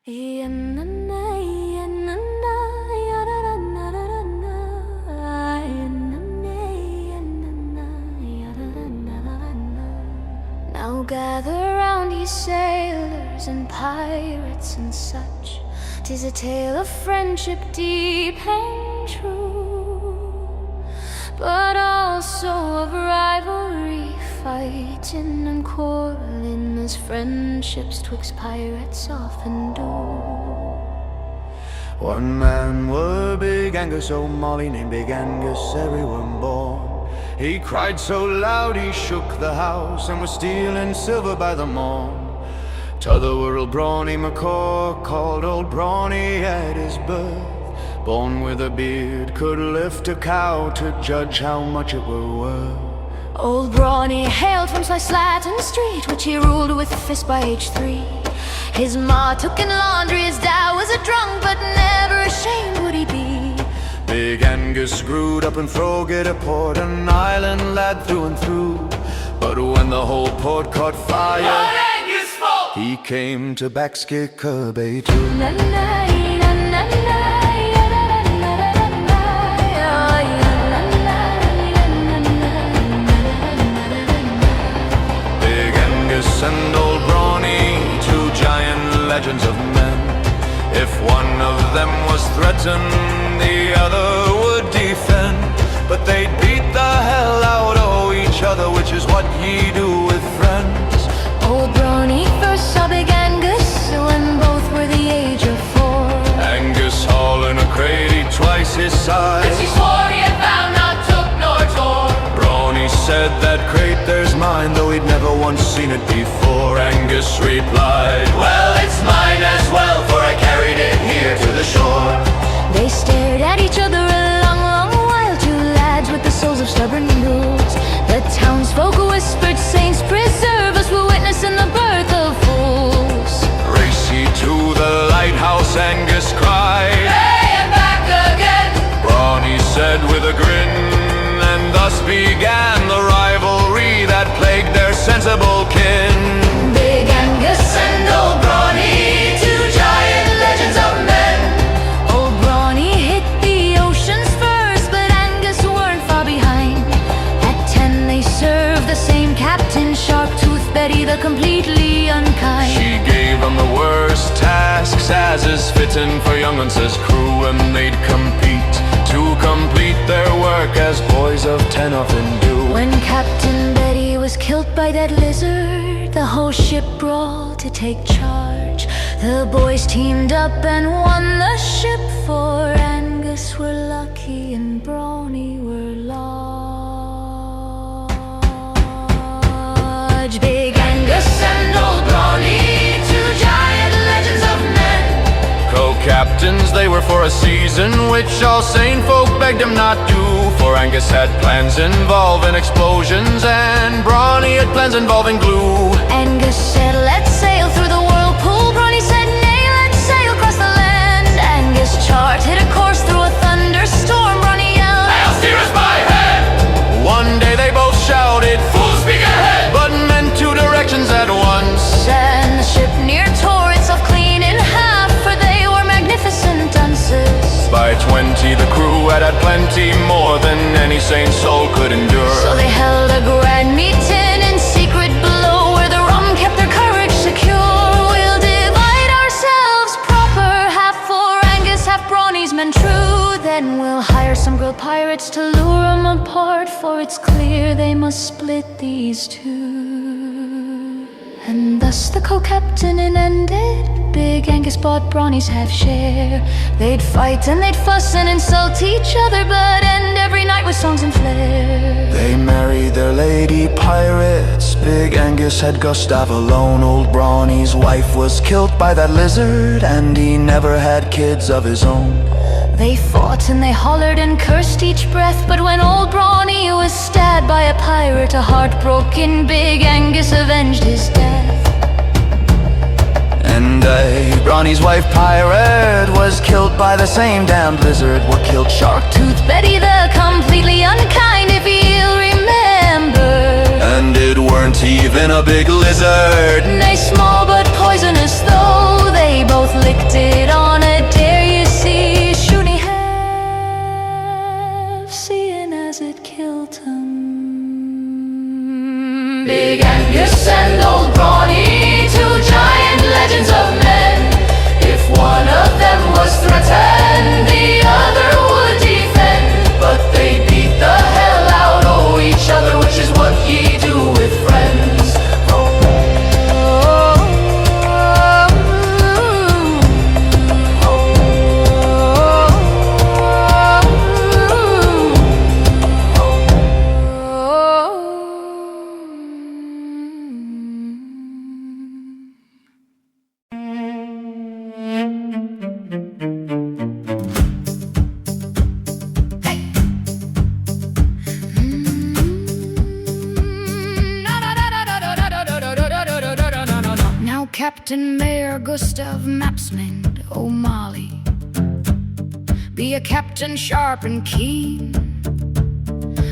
Now gather round, ye sailors and pirates and such. 'Tis a tale of friendship deep and true, but also of rivalry, fighting and quarreling, as friendships twixt pirates often do. One man were Big Angus O'Mally, named Big Angus, everyone born. He cried so loud he shook the house, and was stealing silver by the morn. T'other were old Brawny McCork, called old Brawny at his birth. Born with a beard, could lift a cow to judge how much it were worth. Old Brawny hailed from Slatin Street, which he ruled with a fist by age 3. His ma took in laundry, his dad was a drunk, but never ashamed would he be. Big Angus grewed up in Frogate, a port, an island lad through and through. But when the whole port caught fire, he came to Backskicker Bay too. Big Angus and old Brawny, two giant legends of men. If one of them was threatened, the other would defend. But they'd beat the hell out of each other, which is what ye do with friends. Old Brawny first saw Big Angus when both were the age of 4. Angus hauling a crate twice his size, 'cause he swore he had found not took nor tore. Brawny said, "That crate there's mine," though he'd never once seen it before. Angus replied, "Well, it's mine as well, for I carried it here to the shore." They stared at each other a long, long while, two lads with the souls of stubborn mules. The townsfolk whispered, "Saints preserve us, we're witnessing the birth of fools." Race ye to the lighthouse, Angus cried, "Hey, and back again!" Brawny said with a grin, and thus began the rivalry that plagued their sensible kin. Big Angus and old Brawny, two giant legends of men. Old Brawny hit the oceans first, but Angus weren't far behind. At 10 they served the same captain, sharp-toothed Betty, the completely unkind. She gave them the worst tasks, as is fitting for young uns' crew, and they'd compete to complete their work, as boys of 10 often do. When Captain Betty was killed by that lizard, the whole ship brawled to take charge. The boys teamed up and won the ship, for Angus were lucky and Brawny were large. Big Angus and old Brawny, two giant legends of men. Co-captains they were for a season, which all sane folk begged him not to. For Angus had plans involving explosions, and Brawny had plans involving glue. Angus said, "Let's sail through the whirlpool." Brawny said, "Nay, let's sail across the land." Angus charted a course through a thunderstorm. Brawny yelled, "I'll steer us by hand!" One day they both shouted, "Full speak ahead!" but meant two directions at once. and the ship near tore itself clean in half, for they were magnificent dunces. By 20 the crew had plenty, more than any sane soul could endure. So they held a grand meeting in secret below, where the rum kept their courage secure. "We'll divide ourselves proper, half for Angus, half Brawny's men true. Then we'll hire some girl pirates to lure 'em apart, for it's clear they must split these two." And thus the co-captaining ended. Big Angus bought Brawny's half-share. They'd fight and they'd fuss and insult each other, but end every night with songs and flair. They married their lady pirates. Big Angus had Gustav alone. Old Brawny's wife was killed by that lizard, and he never had kids of his own. They fought and they hollered and cursed each breath, but when old Brawny was stabbed by a pirate, a heartbroken Big Angus avenged his death. And Brawny's wife pirate was killed by the same damned lizard. What killed Shark-toothed Betty, the completely unkind, if you'll remember. And it weren't even a big lizard, Nay, small but poisonous though, they both licked Captain Mayor Gustav Mapsman O'Mally, be a captain sharp and keen,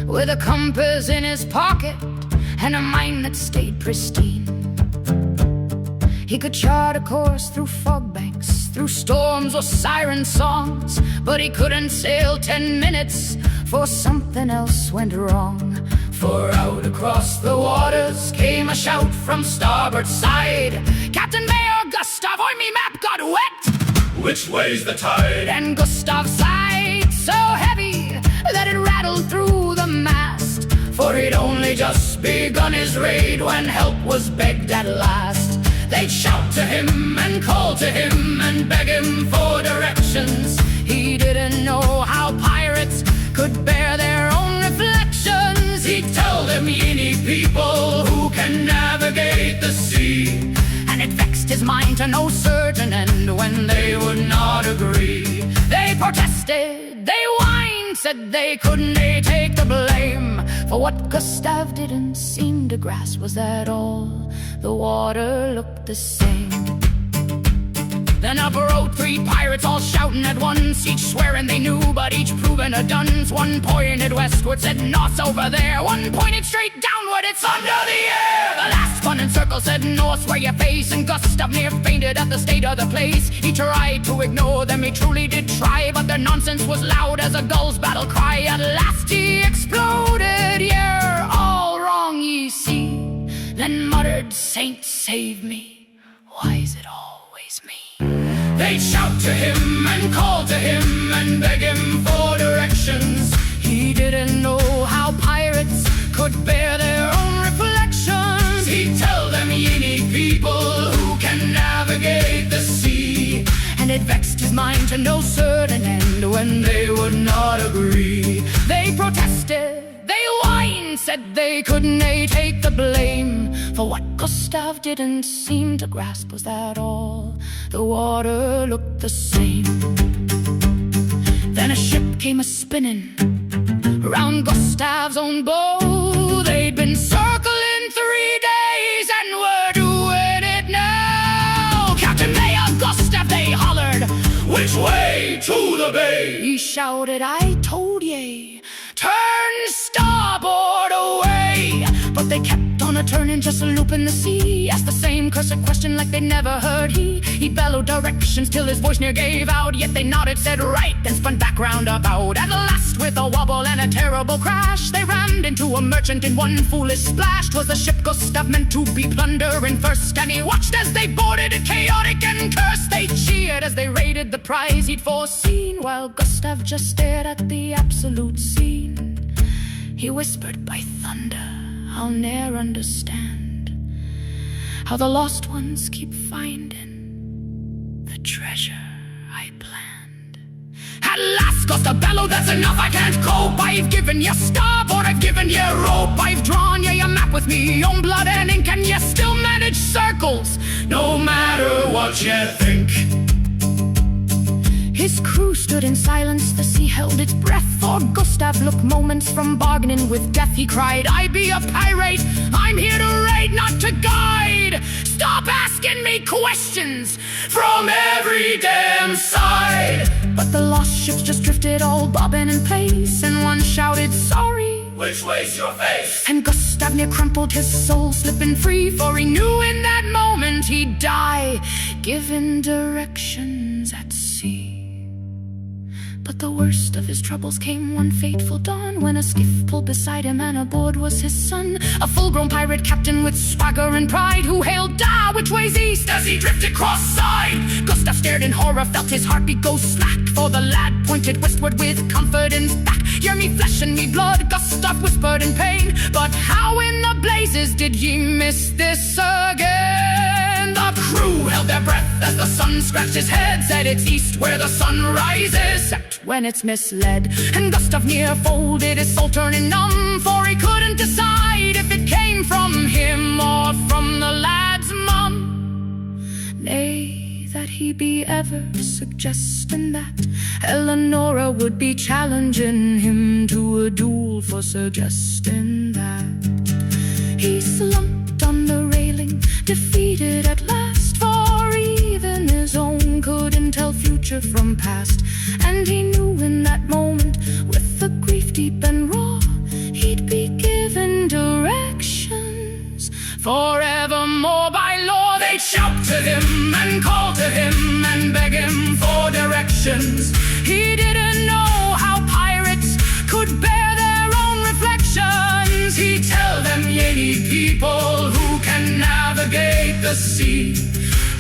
with a compass in his pocket and a mind that stayed pristine. He could chart a course through fog banks, through storms or siren songs, but he couldn't sail 10 minutes, for something else went wrong. For out across the waters came a shout from starboard side, "Captain Mayor Gustav, oi, me map got wet! Which way's the tide?" And Gustav sighed so heavy that it rattled through the mast, for he'd only just begun his raid when help was begged at last. They'd shout to him and call to him and beg him for directions. He didn't know how pirates could bear their own reflections. He'd tell them, "Ye need people who can navigate the sea," and it vexed his mind to no certain end when they would not agree. They protested, they whined, said they couldn't take the blame, for what Gustav didn't seem to grasp was that all the water looked the same. Then up rode 3 pirates, all shouting at once, each swearing they knew, but each proving a dunce. One pointed westward, said north's over there. One pointed straight downward, it's under the air. The last spun in circles, said north's where you face, and Gustav near fainted at the state of the place. He tried to ignore them, he truly did try, but their nonsense was loud as a gull's battle cry. At last he exploded, "You're all wrong, ye see," then muttered, "Saints save me, why is it always me?" They'd shout to him and call to him and beg him for directions. He didn't know how pirates could bear their own reflections. He'd tell them, "Ye need people who can navigate the sea," and it vexed his mind to no certain end when they would not agree. They protested, they whined, said they couldn't take the blame, for what Gustav didn't seem to grasp was that all the water looked the same. Then a ship came a-spinning round Gustav's own bow. They'd been circling 3 days and were doing it now. "Captain Mayor Gustav," they hollered, "which way to the bay?" He shouted, "I told ye, turn starboard away." But they kept on a-turning, just a-looping the sea, asked the same cursed question like they'd never heard. He bellowed directions till his voice near gave out, yet they nodded, said right, then spun back round about. At last, with a wobble and a terrible crash, they rammed into a merchant in one foolish splash. 'Twas the ship Gustav meant to be plundering first, and he watched as they boarded it, chaotic and cursed. They cheered as they raided the prize he'd foreseen, while Gustav just stared at the absolute scene. He whispered, "By thunder, I'll ne'er understand how the lost ones keep finding the treasure I planned." At last Gustav bellowed, "That's enough, I can't cope. I've given you starboard, I've given you rope, I've drawn you your map with me own blood and ink, and you still manage circles, no matter what you think." His crew stood in silence, the sea held its breath, for Gustav looked moments from bargaining with death. He cried, "I be a pirate, I'm here to raid, not to guide. Stop asking me questions from every damn side." But the lost ships just drifted all bobbing in place, and one shouted, "Sorry, Which way's your face?" and Gustav near crumpled, his soul slipping free, for he knew in that moment he'd die, given directions at sea. But the worst of his troubles came one fateful dawn, when a skiff pulled beside him and aboard was his son, a full-grown pirate captain with swagger and pride, who hailed, "Da, which way's east?" as he drifted cross-side. Gustav stared in horror, felt his heartbeat go slack, for the lad pointed westward with confidence back. "You're me flesh and me blood," Gustav whispered in pain, "but how in the blazes did ye miss this again?" The crew held their breath as the sun scratched his head, said, "It's east where the sun rises, except when it's misled." And Gustav near folded, his soul turning numb, for he couldn't decide if it came from him or from the lad's mum. Nay, that he be ever suggesting that Eleanora would be challenging him to a duel for suggesting that. He slumped on the railing, defeated at last, for future from past. And he knew in that moment, with the grief deep and raw, he'd be given directions forevermore by law. They'd shout to him and call to him and beg him for directions. He didn't know how pirates could bear their own reflections. He'd tell them, ye need people who can navigate the sea.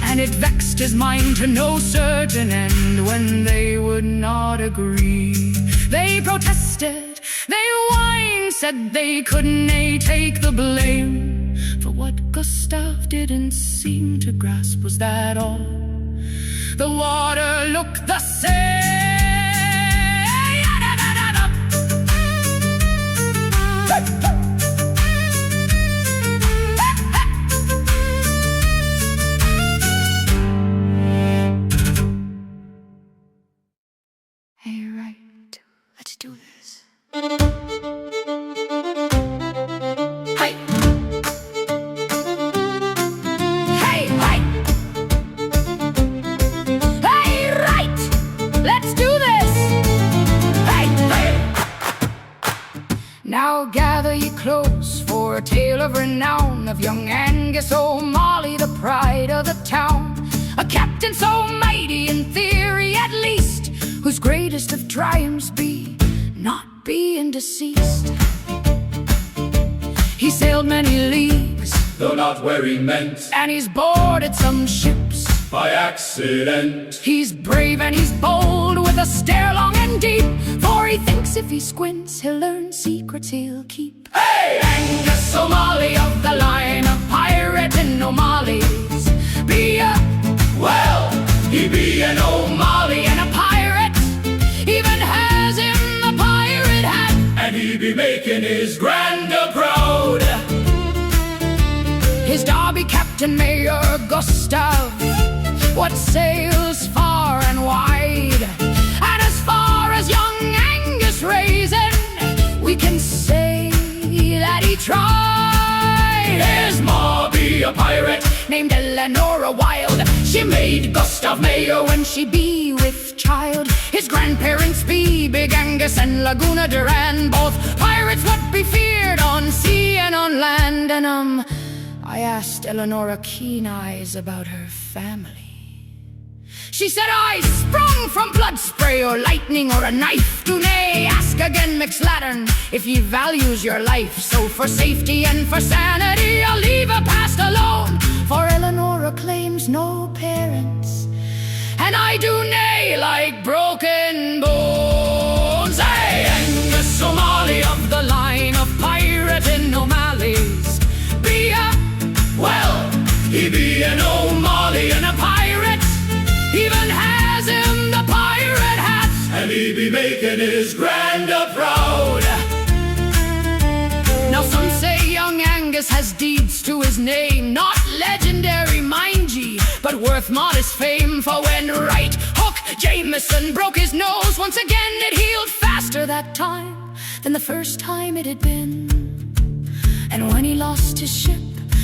And it vexed his mind to no certain end when they would not agree. They protested, they whined, said they couldn't take the blame. For what Gustav didn't seem to grasp was that all the water looked the same. Hey, right, let's do this. Hey! Hey, right! Hey, right! Let's do this! Hey, hey! Now gather ye close for a tale of renown of young Angus O'Mally, the pride of the town. A captain so mighty in theory at least, whose greatest of triumphs be not being deceased. He sailed many leagues, though not where he meant, and he's boarded some ships by accident. He's brave and he's bold, with a stare long and deep, for he thinks if he squints he'll learn secrets he'll keep. Hey! Angus O'Mally of the line of pirate in O'Malley's be a, Well, he be an O'Mally, and a pirate, even has him the pirate hat. and he be making his grandeur proud. His Derby captain, Mayor Gustav, what sails far and wide. And as far as young Angus raising, we can say that he tried. His ma be a pirate, Named Eleanor Wild, she made Gustav mayor when she be with child. His grandparents be Big Angus and Laguna Duran, both pirates what be feared on sea and on land. And I asked Eleanor keen eyes about her family. She said, I sprung from blood spray or lightning or a knife. Do nay, ask again, McSlattern, if ye values your life. So for safety and for sanity, I'll leave her past alone. For Eleanor claims no parents, and I do nay like broken bones. Hey, Angus O'Mally of the line of pirate in O'Malley's be a, Well, he be an O'Mally, and a pirate, even has him the pirate hat. and he be making his grandeur proud. Now some say young Angus has deeds to his name, not legendary, mind ye, but worth modest fame. For when right hook Jameson broke his nose, once again it healed faster that time than the first time it had been. And when he lost his ship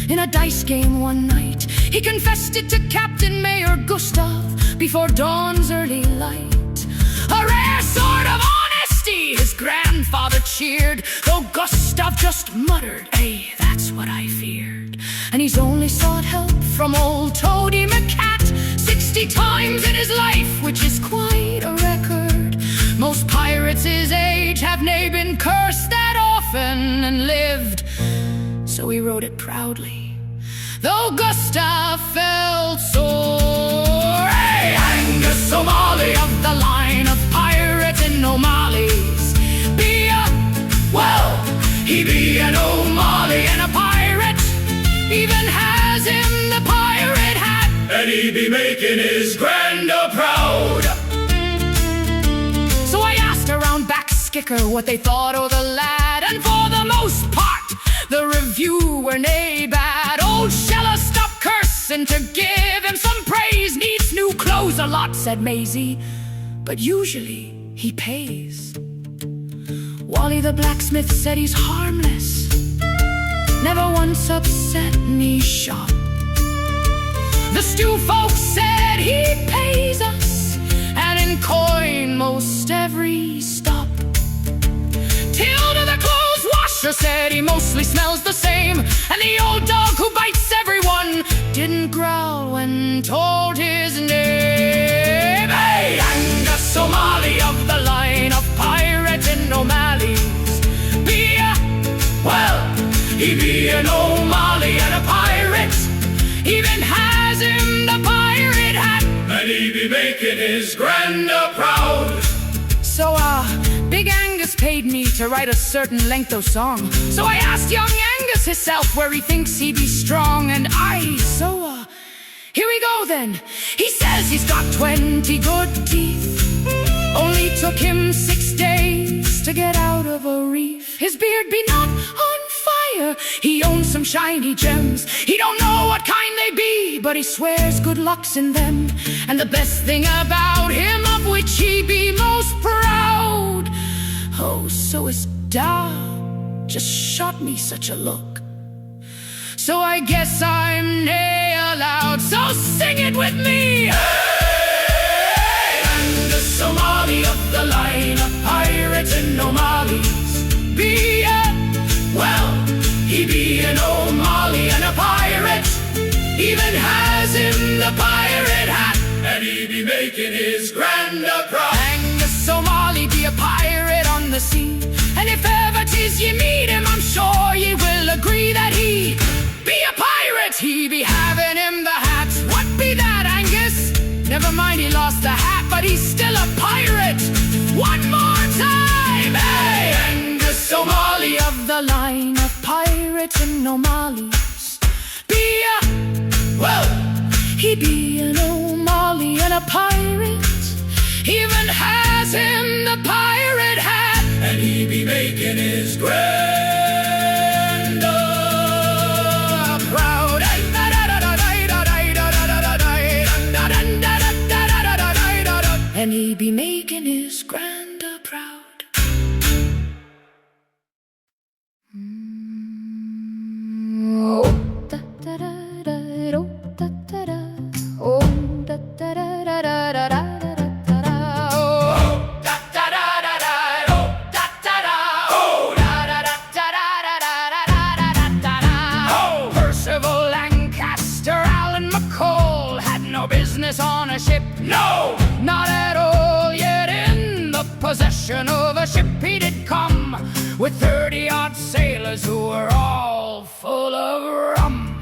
in a dice game one night, he confessed it to Captain Mayor Gustav before dawn's early light. A rare sort of honesty his grandfather cheered, though Gustav just muttered, "Hey, that's what I feared." And he's only sought help from old Toady McCat 60 times in his life, which is quite a record. Most pirates his age have nae been cursed that often and lived, so he wrote it proudly, though Gustav felt sore. Hey, Angus O'Mally of the line of pirate in O'Malley's be a, Well, he be an O'Mally, and a pirate, even has him the pirate hat. and he be making his grandeur proud. So I asked around Backskicker what they thought of the lad, and for the most part the review were nae bad. Old Sheller stopped cursing to give him some praise. Needs new clothes a lot, said Maisie, but usually he pays. Wally the blacksmith said he's harmless, never once upset me shop. The stew folks said he pays us, and coin most every stop. Till to the clothes washer said he mostly smells the same, and the old dog who bites everyone didn't growl when told his name. Hey, Angus O'Mally of the line of pirates in O'Malley's. He be an O'Mally and a pirate, even has him the pirate hat, and he be making his granda proud. So, Big Angus paid me to write a certain length of song. So I asked young Angus himself where he thinks he be strong, and here we go then. He says he's got 20 good teeth. Only took him 6 days to get out of a reef. His beard be not on fire, he owns some shiny gems. He don't know what kind they be, but he swears good luck's in them. And the best thing about him, of which he be most proud, oh, so his dad just shot me such a look. So I guess I'm nay allowed, so sing it with me. Hey, Angus O'Mally of the line of pirates in O'Malley's. Be he be an O'Mally and a pirate, even has him the pirate hat, and he be making his granda proud. Angus O'Mally be a pirate on the sea, and if ever 'tis ye meet him, I'm sure ye will agree that he be a pirate. He be having him the hat. What be that, Angus? Never mind, he lost the hat, but he's still a pirate. One more time, hey! Angus O'Mally of the line of pirates in O'Malley's. He be an O'Mally and a pirate, even has him the pirate hat, and he be making his granda proud. And he be making his granda proud. Percival, Lancaster, and McCall had no business on a ship. No, not at all. Yet in the possession of a ship he did come, with 30-odd sailors who were all full of rum.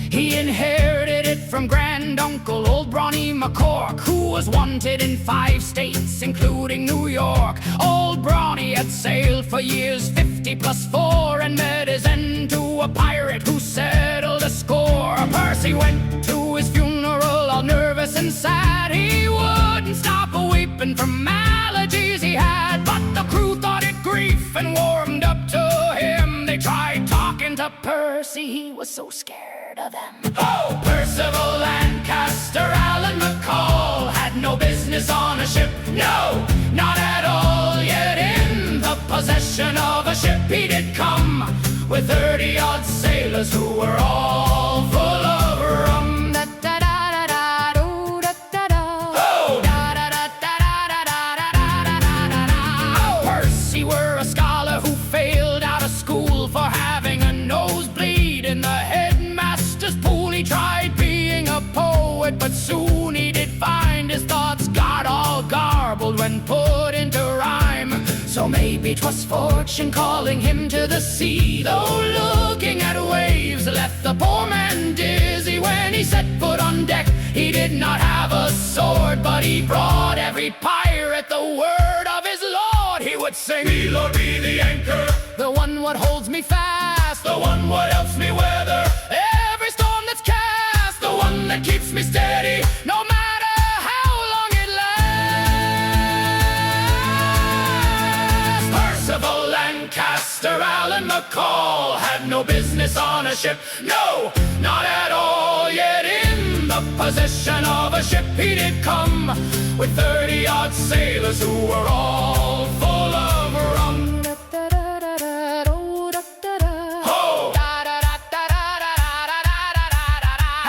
He inherited it from granduncle old Brawny McCork, who was wanted in 5 states, including New York. Old Brawny had sailed for years, 50+4, and met his end to a pirate who settled a score. Percy went to his funeral all nervous and sad. He wouldn't stop weeping from allergies he had, but the crew thought it grief and warmed up to him. They tried talking to Percy, he was so scared of them. Oh! Percival, Lancaster, and McCall had no business on a ship. No, not at all. Yet in the possession of a ship he did come, with 30-odd sailors who were all full of rum. Percy were a scholar who failed out of school for having a nosebleed in the headmaster's pool. He tried being a poet, but soon he did find his thoughts got all garbled when put into rhyme. So maybe 'twas fortune calling him to the sea, though looking at waves left the poor man dizzy. When he set foot on deck, he did not have a sword, but he brought every pirate the word of his Lord. He would sing, "Me Lord be the anchor, the one what holds me fast, the one what helps me weather every storm that's cast, the one that keeps me steady, no matter how long it lasts." Percival, Lancaster, and McCall had no business on a ship. No, not at all. Yet in the possession of a ship he did come, with 30-odd sailors who were all full of rum.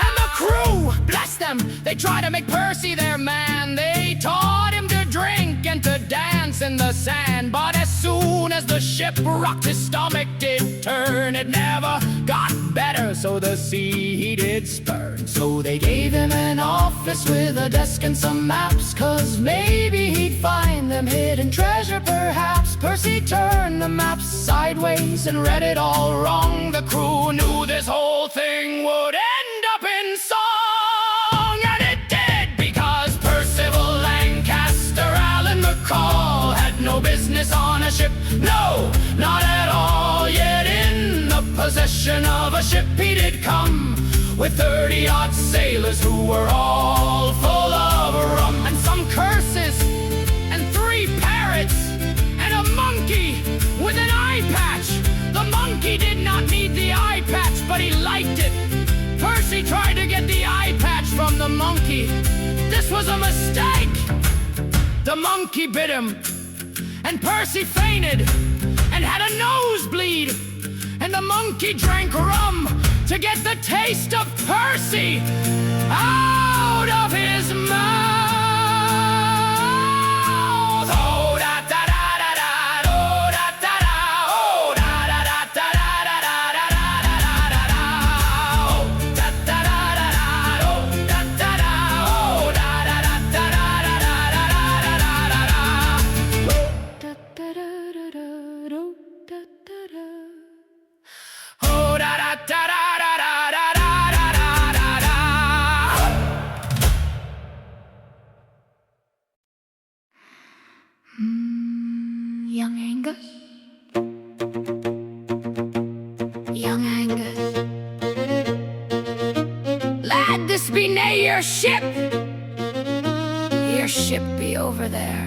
And the crew, bless them, they try to make Percy their man. They taught him to drink and to dance in the sand. But as soon as the ship rocked, his stomach did turn. It never got better, so the sea he did spurn. So they gave him an office with a desk and some maps, 'cause maybe he'd find them hidden treasure perhaps. Percy turned the maps sideways and read it all wrong. The crew knew this whole thing would end up in song, and it did, because Percival, Lancaster, and McCall had no business on a ship, no, not at all. Yet in the possession of a ship he did come, with 30-odd sailors who were all full of rum. And some curses, and 3 parrots, and a monkey with an eye patch. The monkey did not need the eye patch, but he liked it. Percy tried to get the eye patch from the monkey. This was a mistake. The monkey bit him, and Percy fainted and had a nosebleed. And the monkey drank rum to get the taste of Percy out of his mouth. Oh, da da da da da, oh da da da, oh da da da da da da da da da da da, oh da da da da da, oh da da da, oh da da da da da da da da da da da. Oh da da da da da da da da da da da. Young Angus, young Angus, lad, this be nae your ship. Your ship be over there.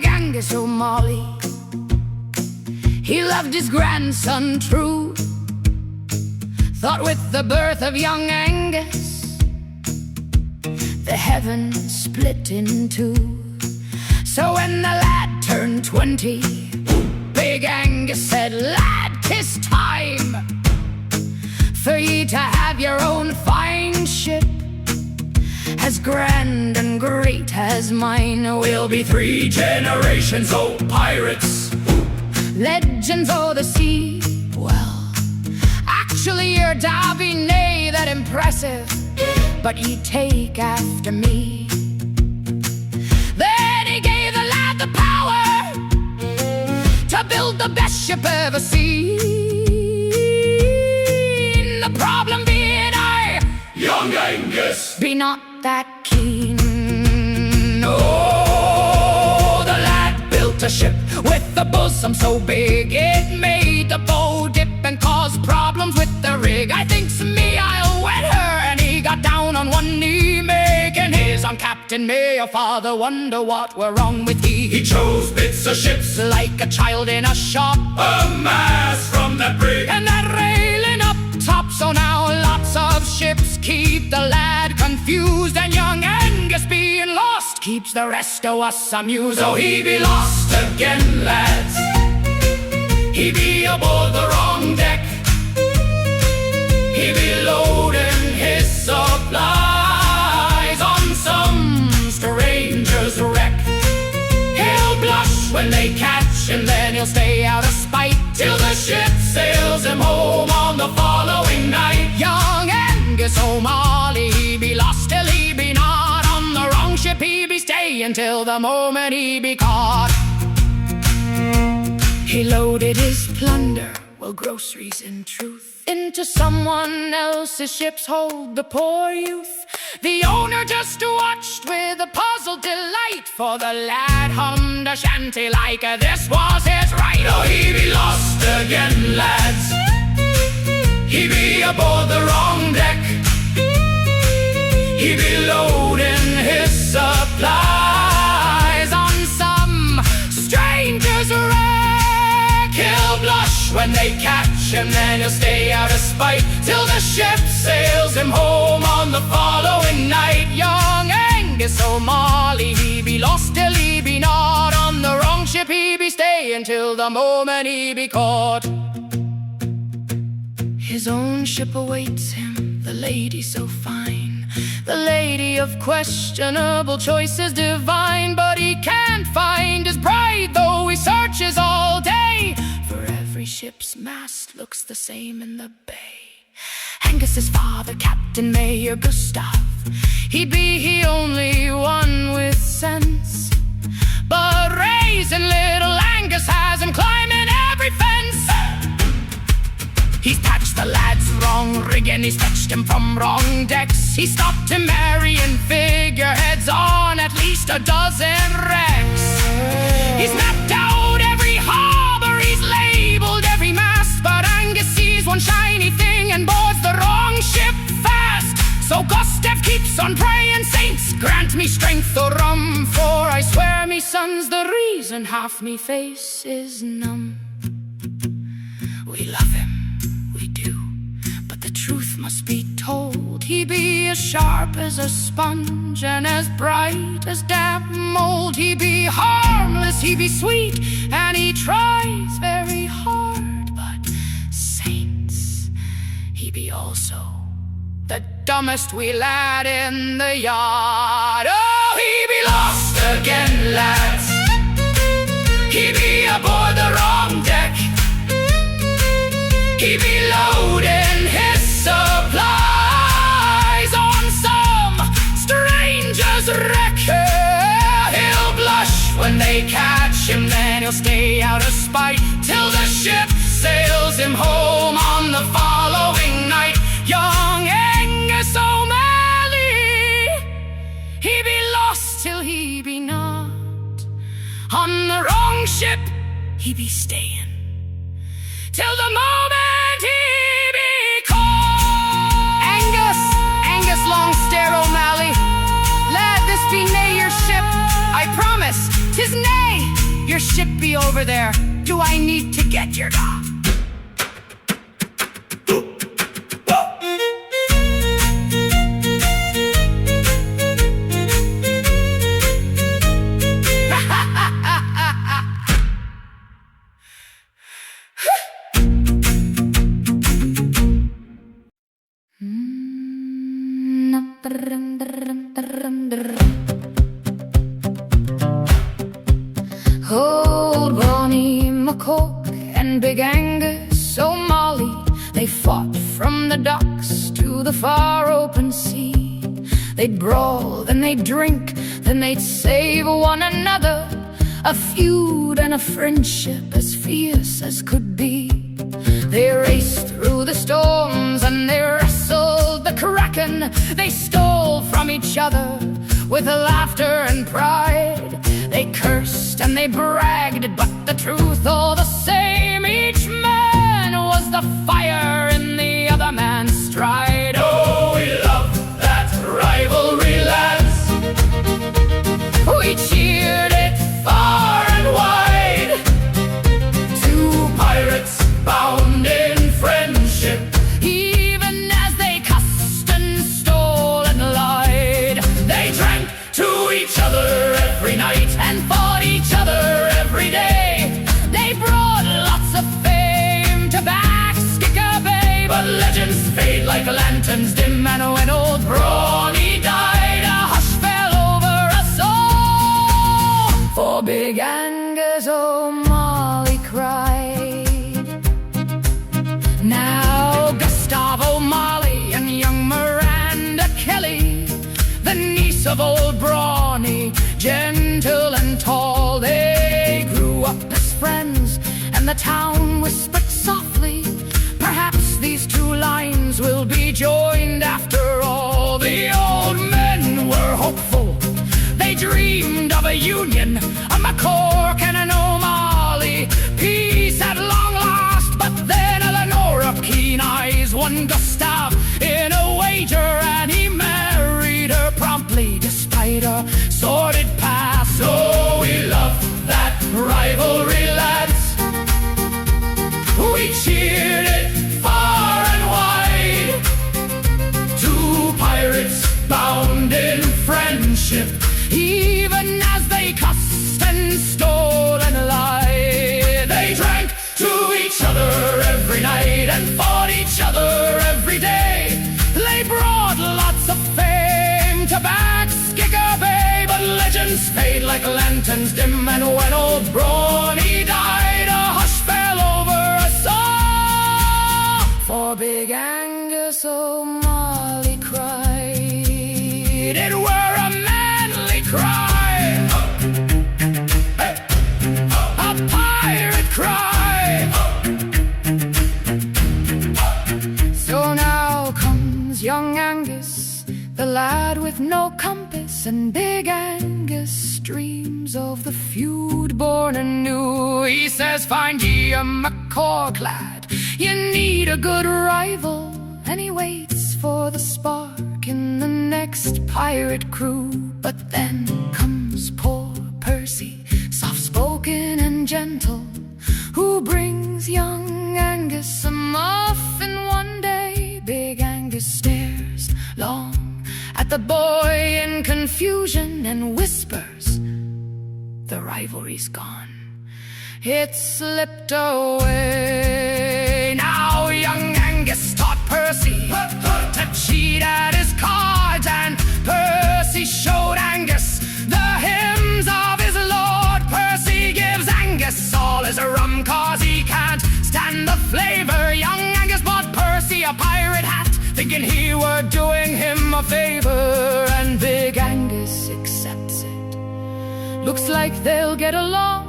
Angus O'Mally, he loved his grandson true. Thought with the birth of young Angus, the heavens split in two. So when the lad turned 20, big Angus said, "Lad, 'tis time for ye to have your own fine ship, as grand and great as mine. We'll be 3 generations, oh pirates, legends o' the sea. Well, actually your Darby nae that impressive, but ye take after me." Then he gave the lad the power to build the best ship ever seen. The problem being young Angus be not that keen. Oh, the lad built a ship with a bosom so big it made the bow dip and caused problems with the rig. I thinks me I'll wed her, and he got down on one knee, making his on Captain May. Your father wonder what were wrong with he. He chose bits of ships like a child in a shop, a mast from that brig and that railing up top. So now lots of ships keep the lad confused, and young Angus being lost keeps the rest of us amused. Oh, he be lost again, lads. He be aboard the wrong deck. He be loading his supplies on some stranger's wreck. He'll blush when they catch him, then he'll stay out of spite till the ship sails him home on the following night. Young Angus O'Mally, he be lost till he be not on the wrong ship. He be staying till the moment he be caught. He loaded his plunder, well, groceries in truth, into someone else's ship's hold. The poor youth, the owner just watched with a puzzled delight, for the lad hummed a shanty like this was his right. Oh, he be lost again, lads. He be aboard the wrong deck. He be loading his supplies on some stranger's wreck. He'll blush when they catch him, then he'll stay out of spite till the ship sails him home on the following night. Young Angus O'Mally, he be lost till he be not on the road. stay until the moment he be caught. His own ship awaits him, the lady so fine, the lady of questionable choices divine. But he can't find his bride, though he searches all day, for every ship's mast looks the same in the bay. Angus's father, Captain Mayor Gustav, he only one with sense, but raising little Angus has him climbing every fence. He's patched the lad's wrong rigging, he's fetched him from wrong decks, he stopped him marrying figureheads on at least a dozen wrecks. He's mapped out every harbor, he's labeled every mast, but Angus sees one shiny thing and boards the wrong ship fast. So Gustav keeps on praying, saints, grant me strength, O rum, for I swear me son's the reason half me face is numb. We love him, we do, but the truth must be told. He be as sharp as a sponge and as bright as damp mold. He be harmless, he be sweet, and he tries very hard, but saints, he be also the dumbest wee lad in the yard. Oh, he be lost again, lads. He be aboard the wrong deck. He be loading his supplies on some stranger's wreck. He'll blush when they catch him, then he'll stay out of spite till the ship sails him home on the following night. Young Angus O'Mally, he be lost till he be not. On the wrong ship he be staying till the moment he be caught. Angus Longstare O'Mally, lad, this be nae your ship, I promise, 'tis nae. Your ship be over there, do I need to get your dog? Old Brawny McCork and big Angus O'Mally, they fought from the docks to the far open sea. They'd brawl, then they'd drink, then they'd save one another. A feud and a friendship as fierce as could be. They raced through the storms and they wrestled the kraken. They stole from each other with laughter and pride. They cursed and they bragged, but the truth all the same. Each man was the fire in the other man's stride. Oh, we love that rivalry, lads. We cheered it far and wide. Two pirates bound in friendship, even as they cussed and stole and lied. They drank to each other every night and fought each other every day. They brought lots of fame to Backskicker Bay, but legends fade like lanterns dim, and when old Brawny died, a hush fell over us all. For big Angus O'Mally cried. Now Gustav O'Mally and young Miranda Kelly, the niece of old Brawny, gentle and tall, they grew up as friends, and the town whispered softly, perhaps these two lines will be joined after all. The old men were hopeful, they dreamed of a union, a McCork and an O'Mally. Peace at long last, but then Eleanor, keen eyes, won Gustav in a wager, and he married her promptly despite her sordid past. Oh, we love that rivalry, lads. We cheered it far and wide. Two pirates bound in friendship, even as they cussed and stole and lied. legends fade like lanterns dim, and when old Brawny died, a hush fell over us all. For big Angus O'Mally cried, it were a manly cry, a pirate cry. So now comes young Angus, the lad with no compass, and big Angus dreams of the feud born anew. He says, find ye a McCall lad, you need a good rival, and he waits for the spark in the next pirate crew. But then comes poor Percy, soft-spoken and gentle, who brings young Angus a muffin one day. Big Angus stares long at the boy in confusion and whispers, the rivalry's gone, it slipped away. Now young Angus taught Percy to cheat at his cards, and Percy showed Angus the hymns of his lord. Percy gives Angus all his rum, cause he can't stand the flavor. Young Angus bought Percy a pirate hat, thinking he were doing him a favor, and big Angus accepts it. Looks like they'll get along,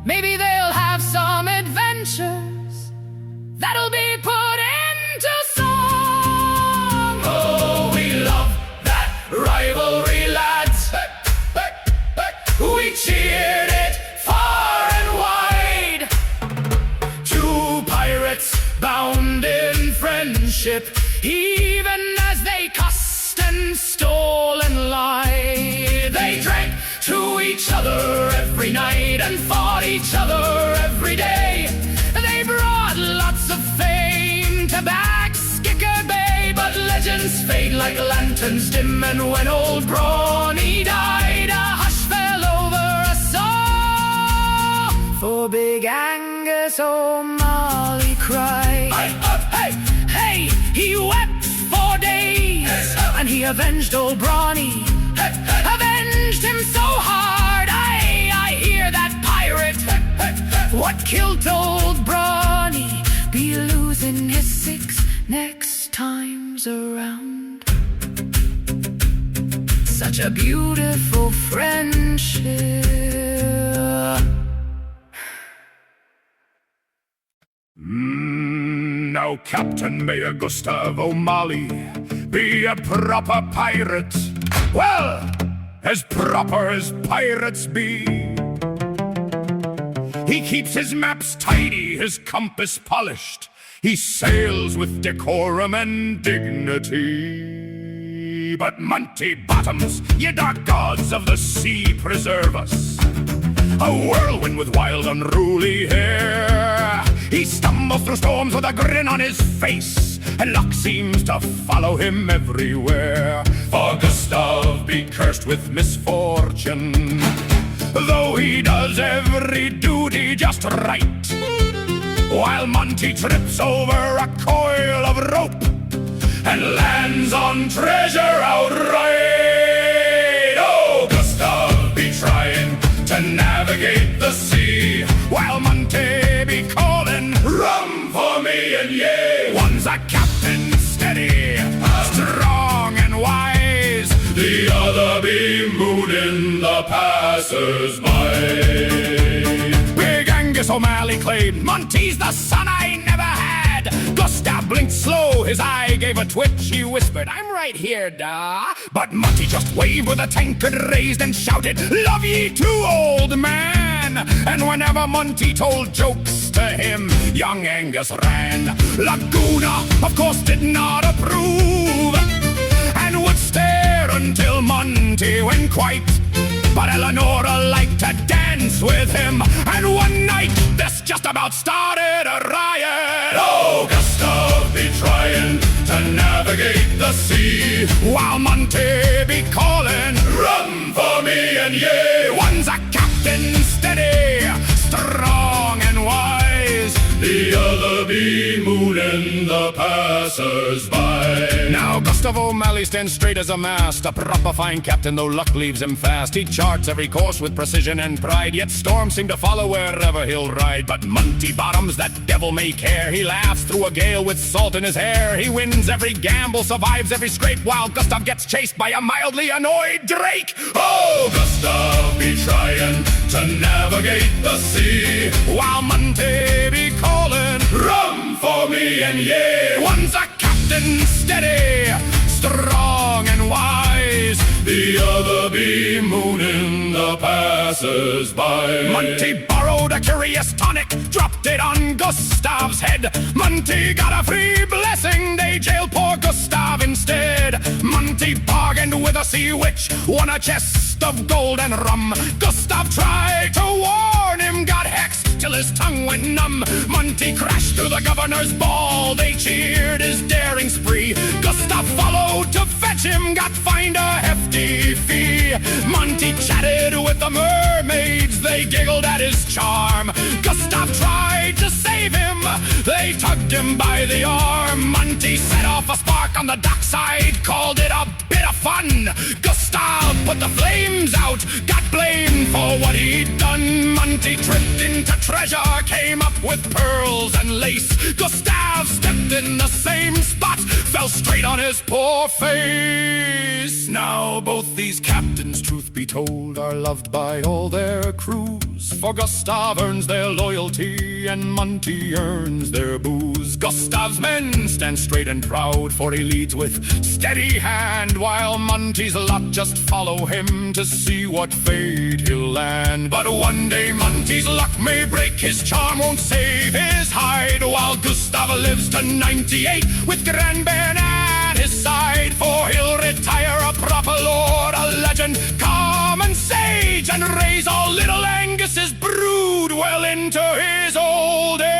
maybe they'll have some adventures that'll be put into song. Oh, we love that rivalry, lads. We cheered it far and wide. Two pirates bound in friendship, even as they cussed and stole and lied. They drank to each other every night and fought each other every day. They brought lots of fame to Backskicker Bay, but legends fade like lanterns dim, and when old Brawny died, a hush fell over us all. For big Angus O'Mally cried, hey, he wept for days, and he avenged old Brawny, avenged him so hard. I hear that pirate, what killed old Brawny, be losing his 6 next times around. Such a beautiful friendship. Now Captain Mayor Gustav O'Mally be a proper pirate, well, as proper as pirates be. He keeps his maps tidy, his compass polished, he sails with decorum and dignity. But Monty Bottoms, ye dark gods of the sea, preserve us. A whirlwind with wild unruly hair, he stumbles through storms with a grin on his face, and luck seems to follow him everywhere. For Gustav be cursed with misfortune, though he does every duty just right, while Monty trips over a coil of rope and lands on treasure outright. Oh, Gustav be trying to navigate the sea, while Monty be calling rum for me and ye. One's a captain steady, strong and wise, the other be mooning the passers-by. Big Angus O'Mally claimed, Monty's the son I never had. Gustav blinked slow, his eye gave a twitch, he whispered, I'm right here, da. But Monty just waved with a tankard raised and shouted, love ye too, old man. And whenever Monty told jokes to him, young Angus ran. Laguna, of course, did not approve, and would stare until Monty went quite. But Eleonora liked to dance with him, and one night this just about started a riot. Oh, Gustav be trying to navigate the sea, while Monty be calling rum for me and ye. One's a captain steady, strong and wise, the other be mooning the passers-by. Now Gustav Gustav O'Mally stands straight as a mast, a proper fine captain though luck leaves him fast. He charts every course with precision and pride, yet storms seem to follow wherever he'll ride. But Monty Bottoms, that devil may care, he laughs through a gale with salt in his hair. He wins every gamble, survives every scrape, while Gustav gets chased by a mildly annoyed Drake. Oh, Gustav be trying to navigate the sea, while Monty be calling, rum for me and ye. One's a captain steady, strong and wise, the other be mooning the passers-by. Monty borrowed a curious tonic, dropped it on Gustav's head. Monty got a free blessing, they jailed poor Gustav instead. Monty bargained with a sea witch, won a chest of gold and rum. Gustav tried to warn him, got hexed till his tongue went numb. Monty crashed through the governor's ball, they cheered his daring spree. Gustav followed to fetch him, got fined a hefty fee. Monty chatted with the mermaids, they giggled at his charm. Gustav tried to save him, they tugged him by the arm. Monty set off a spark on the dockside, called it a bit of fun. Gustav put the flames out, got blamed for what he'd done. Monty tripped into treasure, came up with pearls and lace. Gustav stepped in the same spot, fell straight on his poor face. Now both these captains, truth be told, are loved by all their crews, for Gustav earns their loyalty and Monty earns their booze. Gustav's men stand straight and proud, for he leads with steady hand, while Monty's lot just follow him to see what fate he'll land. But one day Monty's luck may break, his charm won't save his hide, while Gustav lives to 98 with Granbairn at his side. For he'll retire a proper lord, a legend, common sage, and raise all little Angus's brood well into his old age.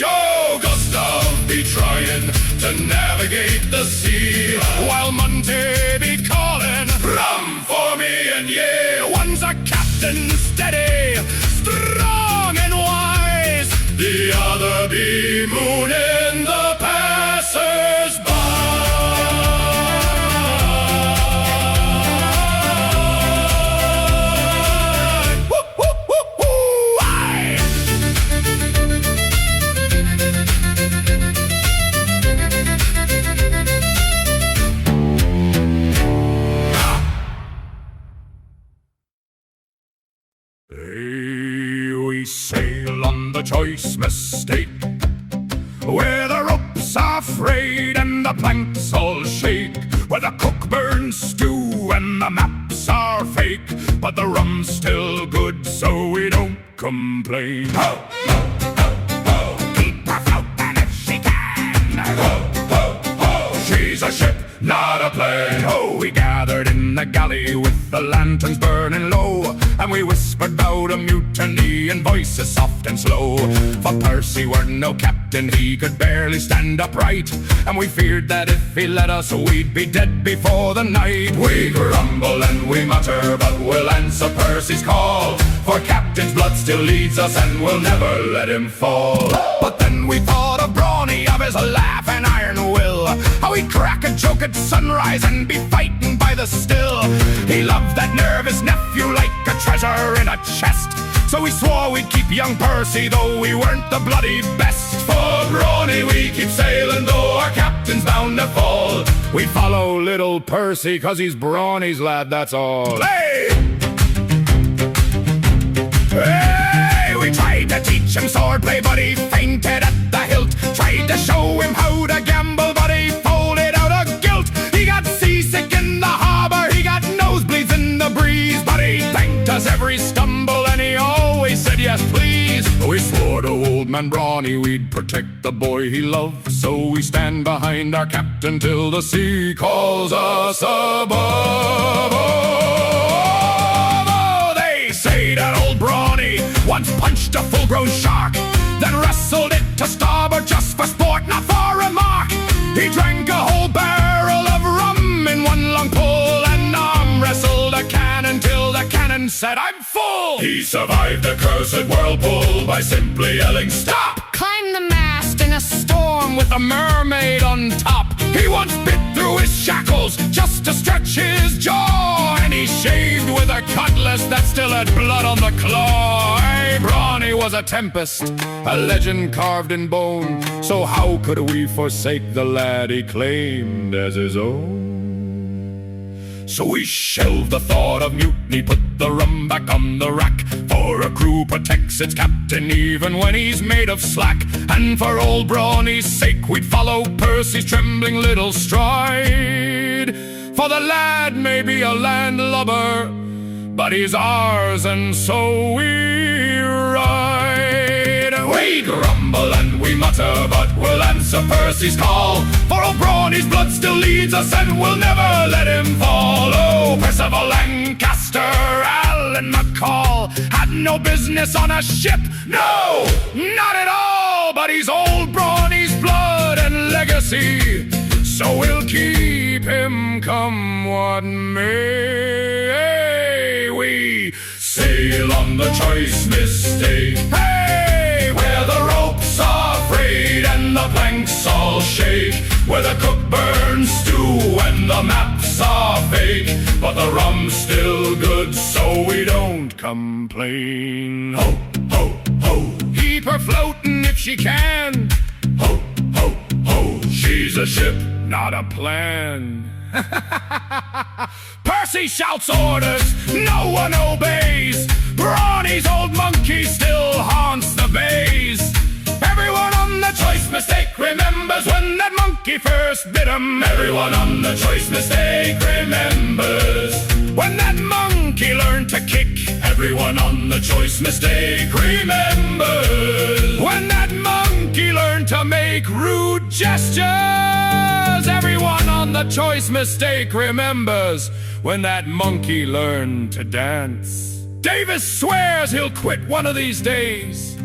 Oh, Gustav be trying to navigate the sea, while Monty be calling, rum for me and ye. One's a captain steady, strong and wise, the other be mooning the passers-by. Woo, woo, woo, woo, aye. We sail on the choice mistake, where the ropes are frayed and the planks all shake, where the cook burns stew and the maps are fake, but the rum's still good, so we don't complain. Ho, ho, ho, ho. Keep her floating if she can. Ho, ho, ho. She's a ship, not a plane. Oh, we gathered in the galley with the lanterns burning low, and we whispered about a mutiny in voices soft and slow. For Percy were no captain, he could barely stand upright, and we feared that if he let us, we'd be dead before the night. We grumble and we mutter, but we'll answer Percy's call, for captain's blood still leads us, and we'll never let him fall. But then we thought of Brawny, of his laugh and iron will, how he'd crack a joke at sunrise and be fighting by the still. He loved that nervous nephew like a treasure in a chest, so we swore we'd keep young Percy, though we weren't the bloody best. For Brawny we keep sailing, though our captain's bound to fall. We follow little Percy, 'cause he's Brawny's lad, that's all. Hey! Hey! We tried to teach him swordplay, but he fainted at the hilt. Tried to show him how to gamble, but he folded out of guilt. He got seasick in the harbor, he got nosebleeds in the breeze, but he thanked us every stumble, and he always said yes please. We swore to old man Brawny we'd protect the boy he loved, so we stand behind our captain till the sea calls us above. Oh, they say that old Brawny once punched a full-grown shark, then wrestled it to starboard just for sport, not for remark. He drank a whole barrel of rum in one long pull, and arm wrestled a cannon till the cannon said, "I'm full." He survived the cursed whirlpool by simply yelling, "Stop!" Climbed the mast in a storm with a mermaid on top. He once bit through his shackles just to stretch his jaw, and he shaved with a cutlass that still had blood on the claw. Hey, Brawny was a tempest, a legend carved in bone, so how could we forsake the lad he claimed as his own? So we shelved the thought of mutiny, put the rum back on the rack, for a crew protects its captain even when he's made of slack. And for old Brawny's sake we'd follow Percy's trembling little stride, for the lad may be a landlubber, but he's ours, and so we ride. We grumble and we mutter, but we'll answer Percy's call, for old Brawny's blood still leads us and we'll never let him fall. Oh, Percival, Lancaster, and McCall had no business on a ship, no, not at all, but he's old Brawny's blood and legacy, so we'll keep him come what may. We sail on the choice mistake, hey, where the ropes are frayed and the planks all shake, where the cook burns stew and the maps are fake, but the rum's still good, so we don't complain. Ho, ho, ho, keep her floating if she can. Ho, ho, ho, she's a ship, not a plan. Percy shouts orders, no one obeys. Brawny's old monkey still haunts the bays. Everyone on the choice mistake remembers when that monkey first bit him. Everyone on the choice mistake remembers when that monkey learned to kick. Everyone on the choice mistake remembers when that monkey learned to make rude gestures. Everyone on the choice mistake remembers when that monkey learned to dance. Davis swears he'll quit one of these days,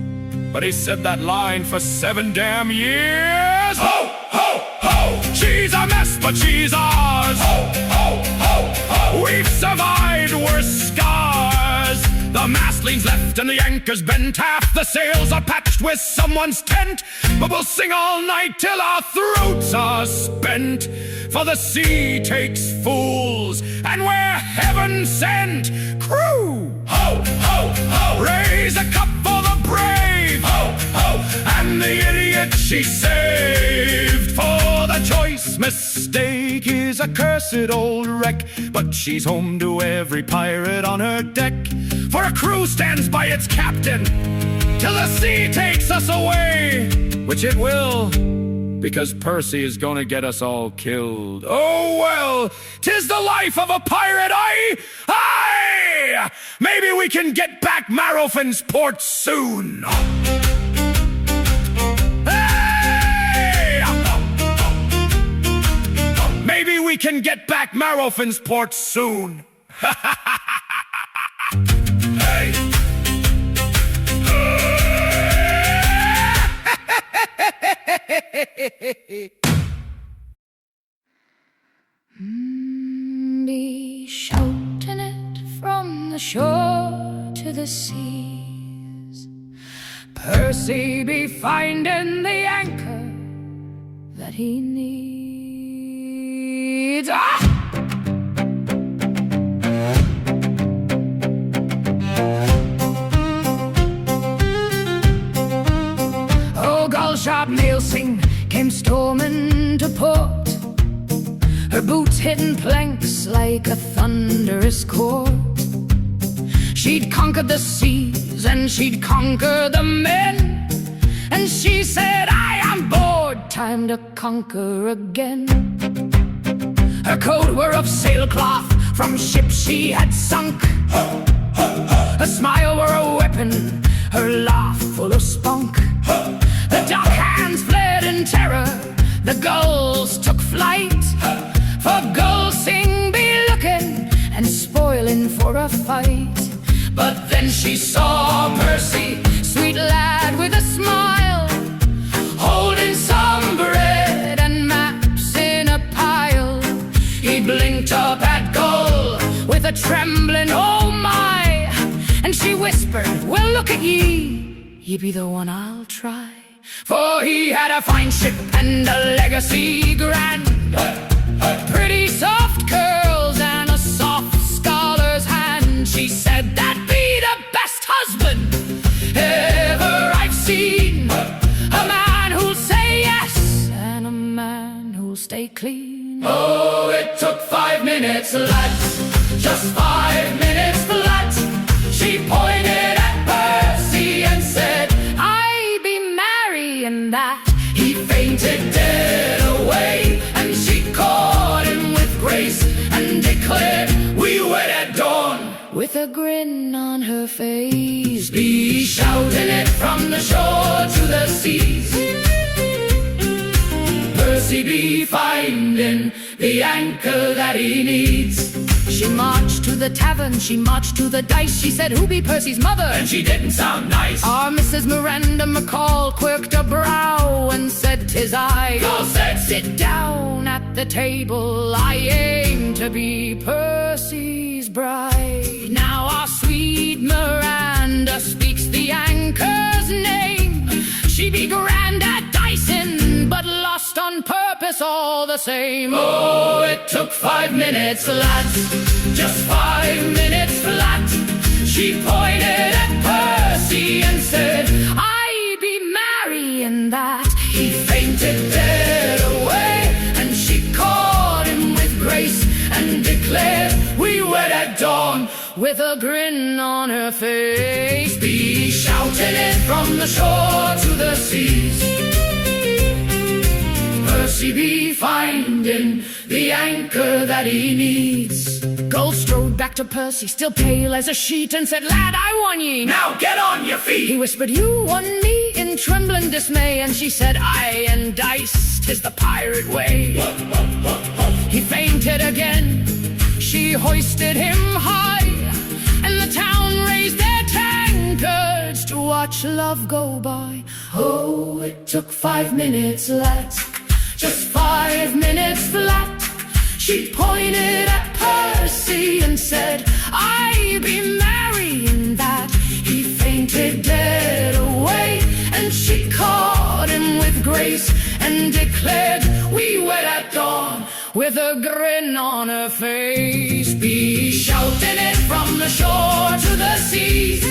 but he said that line for 7 damn years. Ho, ho, ho! She's a mess, but she's ours. Ho, ho, ho, ho! We've survived worse scars. The mast leans left and the anchor's bent. Half the sails are patched with someone's tent, but we'll sing all night till our throats are spent. For the sea takes fools, and we're heaven sent. Crew! Ho, ho, ho! Raise a cup for the brave! Ho, ho! And the idiot she saved. For the choice mistake is a cursed old wreck, but she's home to every pirate on her deck. For a crew stands by its captain till the sea takes us away, which it will, because Percy is gonna get us all killed. Oh well, 'tis the life of a pirate, aye, aye! Maybe we can get back Marrowfin's port soon. Hey! Maybe we can get back Marrowfin's port soon. Hey! Be shouting it from the shore to the seas. Percy be finding the anchor that he needs. Ah! Sharp Nailsing came storming to port, her boots hitting planks like a thunderous chord. She'd conquered the seas and she'd conquer the men, and she said, I am bored, time to conquer again. Her coat were of sailcloth from ships she had sunk, her smile were a weapon, her laugh full of spunk. The dock hands fled in terror, the gulls took flight, for gulls sing be looking and spoiling for a fight. But then she saw Percy, sweet lad with a smile, holding some bread and maps in a pile. He blinked up at Gull with a trembling oh my, and she whispered, well look at ye, ye be the one I'll try. for he had a fine ship and a legacy grand. Pretty soft curls and a soft scholar's hand. She said, that'd be the best husband ever I've seen. A man who'll say yes and a man who'll stay clean. Oh, it took 5 minutes, lads, just 5 minutes flat. She pointed at Percy and said, I'd be marrying that. He fainted dead away, and she caught him with grace and declared, we wed at dawn. With a grin on her face, be shouting it from the shore to the seas. Percy be finding the anchor that he needs. She marched to the tavern, she marched to the dice. She said, who be Percy's mother? And she didn't sound nice. Our Mrs. Miranda McCall quirked a brow and said, 'tis I. Y'all said, sit down at the table. I aim to be Percy's bride. Now our sweet Miranda speaks the anchor's name. She be grand at dicing, but lost on purpose all the same. Oh, it took 5 minutes, lads, just 5 minutes flat. She pointed at Percy and said, I'd be marrying that. He fainted dead away, and she caught him with grace and declared, we wed at dawn. With a grin on her face, be shouting it from the shore to the seas. Percy be finding the anchor that he needs. Gold strode back to Percy, still pale as a sheet, and said, lad, I won ye. Now get on your feet. He whispered, you won me in trembling dismay. And she said, aye, and dice, 'tis the pirate way. He fainted again, she hoisted him high, and the town raised their tankards to watch love go by. Oh, it took 5 minutes, lads, just 5 minutes flat. She pointed at Percy and said, I'd be marrying that. He fainted dead away, and she caught him with grace and declared, we wed at dawn. With a grin on her face, be shouting it from the shore to the seas.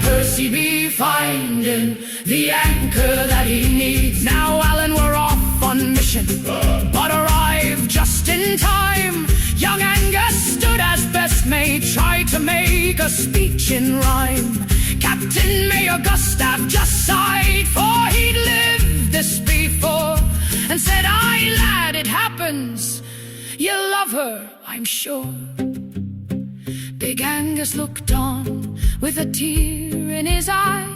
Percy be finding the anchor that he needs. Now Alan were off on mission, but arrived just in time. Young Angus stood as best may, tried to make a speech in rhyme. Captain Mayor Gustav just sighed, for he'd lived this before, and said, aye, lad, it happens. You love her, I'm sure. Big Angus looked on with a tear in his eye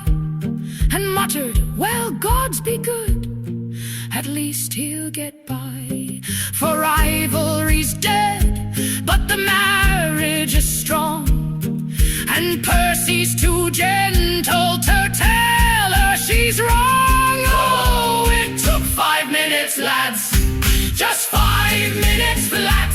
and muttered, well, gods be good, at least he'll get by. For rivalry's dead, but the marriage is strong, and Percy's too gentle to tell her she's wrong. Oh, it took 5 minutes, lads, just 5 minutes flat.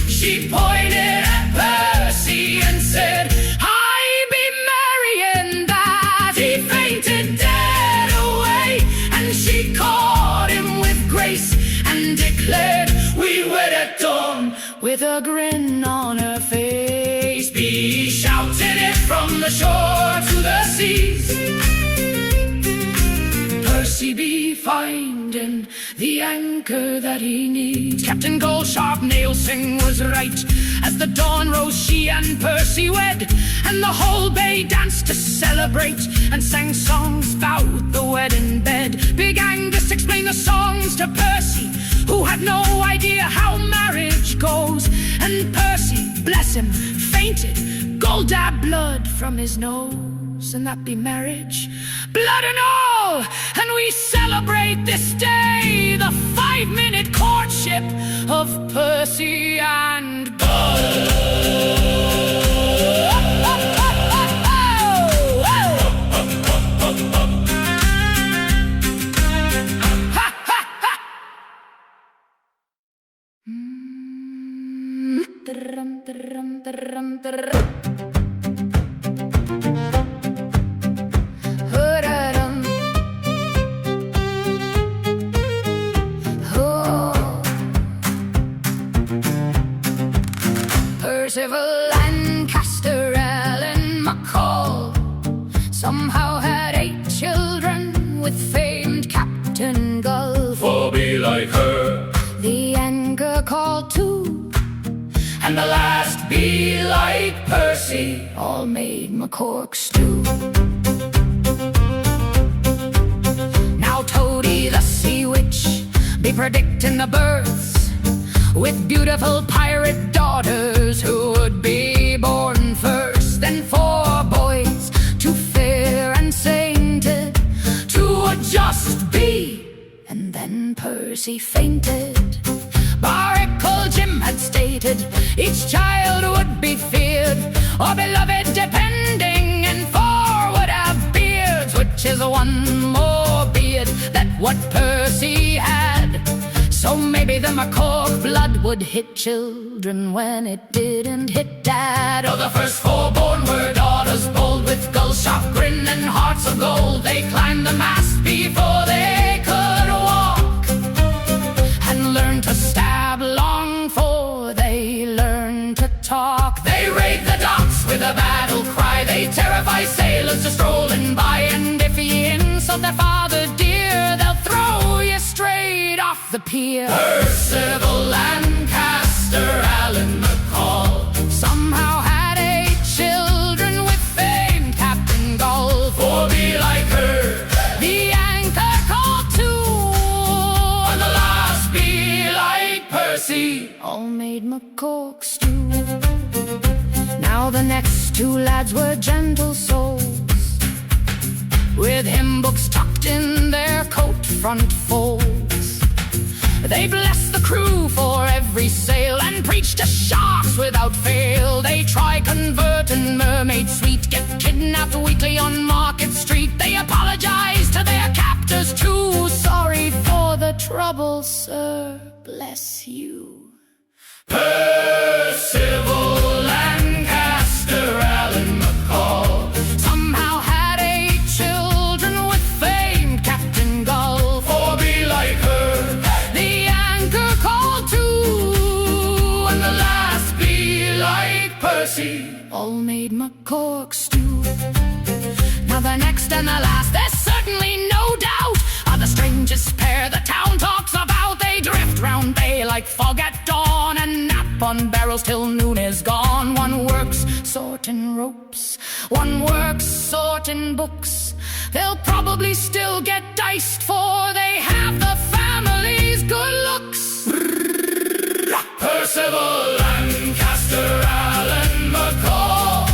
She pointed at Percy and said, I'd be marrying that. He fainted dead away, and she caught him with grace and declared, we wed at dawn. With a grin on her face, be shouting it from the shore to the seas. Percy be finding the anchor that he needs. Captain Goldsharp Nailsing was right. As the dawn rose, she and Percy wed, and the whole bay danced to celebrate, and sang songs about the wedding bed. Big Angus explained the songs to Percy, who had no idea how marriage goes. And Percy, bless him, fainted, gold dab blood from his nose. And that be marriage, blood and all. And we celebrate this day the 5-minute courtship of Percy and Percival, Lancaster, and McCall somehow had 8 children with famed Captain Gull. For be like her, The anchor called 2, and the last be like Percy. all made McCork stew. Now Toady the sea witch be predicting the births, with beautiful pirate daughters who would be born first. Then 4 boys, too fair and sainted, 2 would just be, and then Percy fainted. Barnacle Jim had stated each child would be feared or beloved depending, and 4 would have beards, which is 1 more beard than what Percy had. So maybe the McCork blood would hit children when it didn't hit Dad. Though the first 4 born were daughters bold, with gulls sharp grin and hearts of gold. They climbed the mast before they could walk, and learned to stab long 'fore they learned to talk. They raid the docks with a battle cry, they terrify sailors just strolling by. And if ye insult their father dear, they'll throw you straight off the pier. Percival, Lancaster, and McCall Somehow had 8 children with famed Captain Gull. for be like her, The anchor called 2, and the last be like Percy. all made McCork stew. Now the next 2 lads were gentle souls, with hymn books tucked in their coat front folds. They blessed the crew for every sail, and preached to sharks without fail. They try converting mermaid sweet, get kidnapped weekly on Market Street. They apologize to their captors too. Sorry for the trouble, sir, bless you. Percival, Lancaster, and McCall Somehow had 8 children with famed Captain Gull. for be like her, The anchor called 2, and the last be like Percy. all made McCork stew. Now the next and the last, there's certainly no doubt, are the strangest pair the town talks about. They drift round bay like fog at dawn, and nap on barrels till noon is gone. One works sorting ropes, one works sorting books. They'll probably still get diced, for they have the family's good looks. Percival, Lancaster, and McCall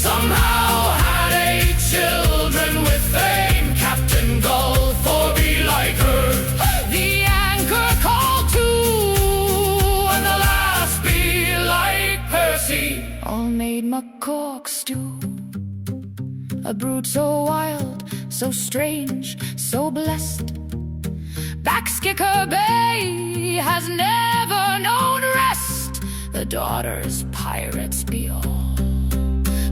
somehow had 8 children with fame Captain Gull. For be like her, The anchor called 2, and the last be like Percy. all made McCork stew. A brood so wild, so strange, so blessed, Backskicker Bay has never known rest. The daughters pirates be all.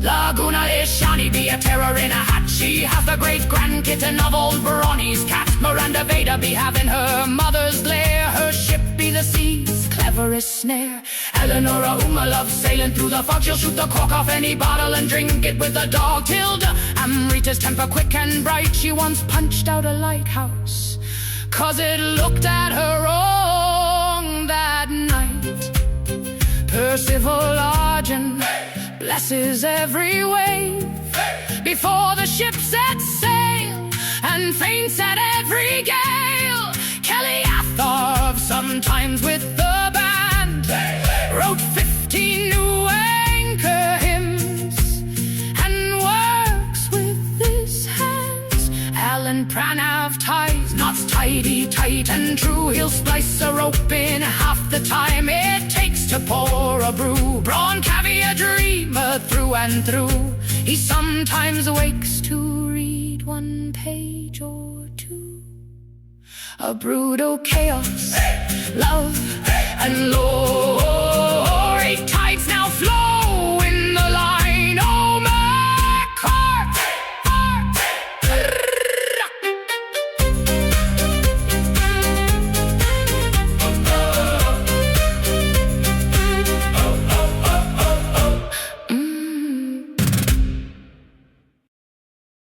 Laguna Ishani be a terror in a hat. She has the great grand kitten of old Brawny's cat. Miranda Veda be having her mother's lair. Her ship be the sea's cleverest snare. Eleanor Uma loves sailing through the fog. She'll shoot the cork off any bottle and drink it with the dog. Tilda Amrita's temper quick and bright. She once punched out a lighthouse 'cause it looked at her wrong that night. Percival Argent blesses every wave before the ship sets sail, and faints at every gale. Kelly Atharv, sometimes with the band, wrote 15 new anchor hymns, and works with his hands. Alan Pranav ties knots tidy, tight and true. He'll splice a rope in half the time it takes to pour a brew. Brawn Caviar dreamer through and through. He sometimes wakes to read 1 page or 2. A brood o' chaos, love, and lore. 8 times